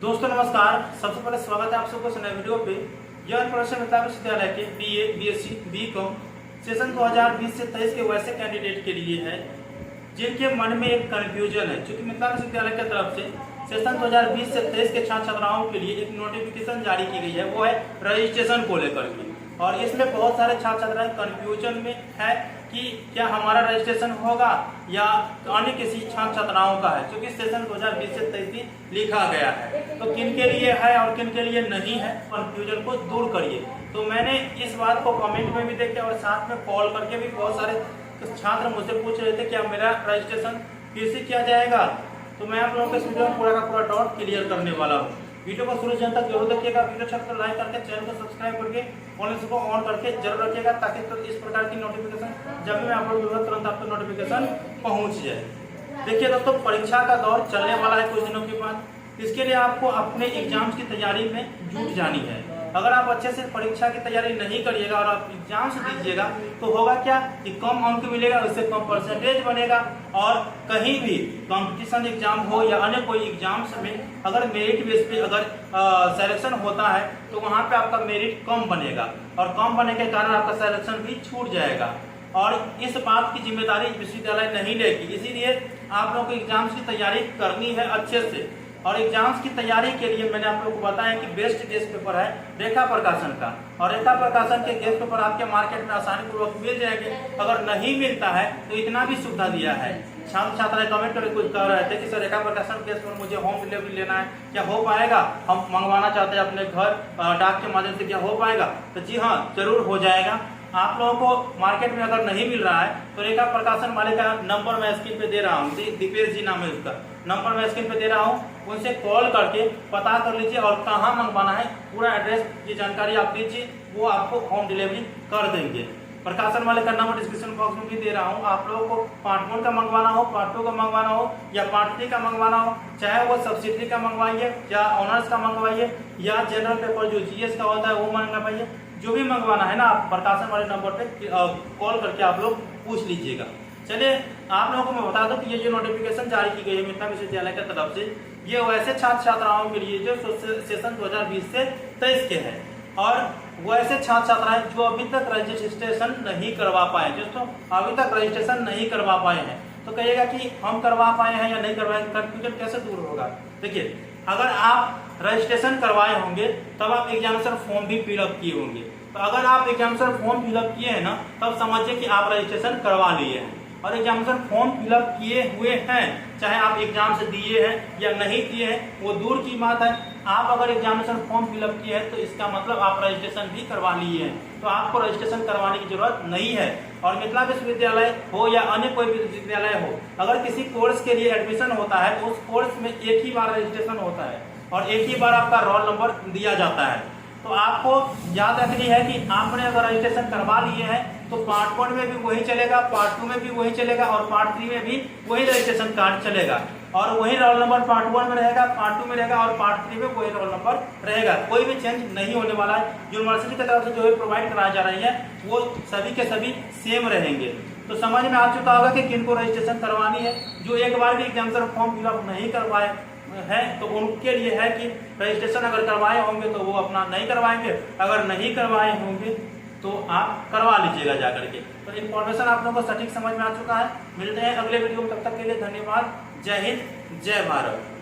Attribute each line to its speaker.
Speaker 1: दोस्तों नमस्कार। सबसे पहले स्वागत है आप सबको इस नए वीडियो पे। यह प्रश्न मिथिला विश्वविद्यालय के बीए, बीएससी, बीकॉम सेशन 2020 से 23 के वैसे कैंडिडेट के लिए है जिनके मन में एक कंफ्यूजन है। क्योंकि मिथिला विश्वविद्यालय की तरफ से सेशन 2020 से 23 के छात्र छात्राओं के लिए एक नोटिफिकेशन जारी की गई है, वो है रजिस्ट्रेशन को लेकर के। और इसमें बहुत सारे छात्र छात्राएं कंफ्यूजन में है कि क्या हमारा रजिस्ट्रेशन होगा या अन्य किसी छात्र छात्राओं का है, क्योंकि सेशन 2020 से 23 लिखा गया है। तो किन के लिए है और किन के लिए नहीं है, कंफ्यूजन को दूर करिए। तो मैंने इस बात को कमेंट में भी देखे और साथ में कॉल करके भी बहुत सारे छात्र मुझसे पूछ रहे थे कि अब मेरा रजिस्ट्रेशन फिर से किया जाएगा। तो मैं आप लोगों के इस वीडियो में पूरा का पूरा डाउट क्लियर करने वाला हूँ। वीडियो को शुरू से अंत तक जरूर देखिएगा। वीडियो अच्छा तो लाइक करके चैनल को सब्सक्राइब करके ऑन को ऑन करके जरूर रखिएगा, ताकि तो इस प्रकार की नोटिफिकेशन जब भी मैं अपलोड करूँगा तुरंत आपको नोटिफिकेशन पहुंच जाए। देखिए दोस्तों, परीक्षा का दौर चलने वाला है कुछ दिनों के बाद। इसके लिए आपको अपने एग्जाम्स की तैयारी में जुट जानी है। अगर आप अच्छे से परीक्षा की तैयारी नहीं करिएगा और आप एग्जाम्स दीजिएगा तो होगा क्या कि कम अंक मिलेगा, उससे कम परसेंटेज बनेगा। और कहीं भी कंपटीशन एग्जाम हो या अन्य कोई एग्जाम्स में अगर मेरिट बेस पे अगर सिलेक्शन होता है तो वहाँ पे आपका मेरिट कम बनेगा और कम बनने के कारण आपका सिलेक्शन भी छूट जाएगा। और इस बात की जिम्मेदारी विश्वविद्यालय नहीं लेगी। इसीलिए आप लोगों को एग्जाम्स की तैयारी करनी है अच्छे से। और एग्जाम्स की तैयारी के लिए मैंने आप लोगों को बताया कि बेस्ट गेस्ट पेपर है रेखा प्रकाशन का। और रेखा प्रकाशन के गेस्ट पेपर आपके मार्केट में आसानी पूर्वक मिल जाएंगे। अगर नहीं मिलता है तो इतना भी सुविधा दिया है। छात्र छात्राएं कमेंट करके कुछ कह रहे थे कि सर रेखा प्रकाशन गेस्ट पेपर मुझे होम डिलीवरी लेना है, क्या हो पाएगा? हम मंगवाना चाहते हैं अपने घर डाक के माध्यम से, क्या हो पाएगा? तो जी हाँ, जरूर हो जाएगा। आप लोगों को मार्केट में अगर नहीं मिल रहा है तो रेखा प्रकाशन वाले का नंबर मैं स्क्रीन पे दे रहा हूँ, दीपेश जी नाम है उसका, नंबर मैं स्क्रीन पे दे रहा हूँ। उनसे कॉल करके पता कर लीजिए और कहाँ मंगवाना है, पूरा एड्रेस की जानकारी आप लीजिए, वो आपको होम डिलीवरी कर देंगे। प्रकाशन वाले का नंबर डिस्क्रिप्शन बॉक्स में भी दे रहा हूँ। आप लोगों को पार्ट 1 का मंगवाना हो, पार्ट 2 का मंगवाना हो या पार्ट 3 का मंगवाना हो, चाहे वो सब्सिडी का मंगवाइए या ऑनर्स का मंगवाइए या जनरल पेपर जो जीएस का होता है वो मंगवाइए, जो भी मंगवाना है ना आप प्रकाशन वाले नंबर पे कॉल करके आप लोग पूछ लीजिएगा। चलिए आप लोगों को मैं बता दूं कि ये जो नोटिफिकेशन जारी की गई है मिथिला विश्वविद्यालय की तरफ से, ये वैसे छात्र छात्राओं के लिए जो सेशन 2020 से 23 के हैं और वैसे छात्र छात्राएं जो अभी तक रजिस्ट्रेशन नहीं करवा पाए। दोस्तों अभी तक रजिस्ट्रेशन नहीं करवा पाए हैं तो कहिएगा कि हम करवा पाए हैं या नहीं करवाए, कंफ्यूजन कैसे दूर होगा? देखिए, अगर आप रजिस्ट्रेशन करवाए होंगे तब आप एग्जामिनेशन फॉर्म भी फिलअप किए होंगे। तो अगर आप एग्जामिनेशन फॉर्म फिलअप किए हैं ना, तब समझिए कि आप रजिस्ट्रेशन करवा लिए हैं। और एग्जामिनेशन फॉर्म फिलअप किए हुए हैं, चाहे आप एग्जाम से दिए हैं या नहीं दिए हैं, वो दूर की बात है। आप अगर एग्जामिनेशन फॉर्म फिलअप किए हैं तो इसका मतलब आप रजिस्ट्रेशन भी करवा लिए हैं, तो आपको रजिस्ट्रेशन करवाने की जरूरत नहीं है। और मिथिला विश्वविद्यालय हो या अन्य कोई भी विश्वविद्यालय हो, अगर किसी कोर्स के लिए एडमिशन होता है तो उस कोर्स में एक ही बार रजिस्ट्रेशन होता है और एक ही बार आपका रोल नंबर दिया जाता है। तो आपको याद रखनी है कि आपने अगर रजिस्ट्रेशन करवा लिए हैं तो पार्ट 1 में भी वही चलेगा, पार्ट 2 में भी वही चलेगा और पार्ट 3 में भी वही रजिस्ट्रेशन कार्ड चलेगा। और वही रोल नंबर पार्ट 1 में रहेगा, पार्ट 2 में रहेगा और पार्ट 3 में वही रोल नंबर रहेगा। कोई भी चेंज नहीं होने वाला है। यूनिवर्सिटी की तरफ से जो भी प्रोवाइड कराया जा रही है वो सभी के सभी सेम रहेंगे। तो समझ में आ चुका होगा कि किनको रजिस्ट्रेशन करवानी है। जो एक बार भी एग्जामिनेशन फॉर्म फिलअप नहीं करवाए है तो उनके लिए है कि रजिस्ट्रेशन अगर करवाए होंगे तो वो अपना नहीं करवाएंगे, अगर नहीं करवाए होंगे तो आप करवा लीजिएगा जाकर के। तो इन्फॉर्मेशन आप लोगों को सटीक समझ में आ चुका है। मिलते हैं अगले वीडियो में, तब तक के लिए धन्यवाद। जय हिंद, जय भारत।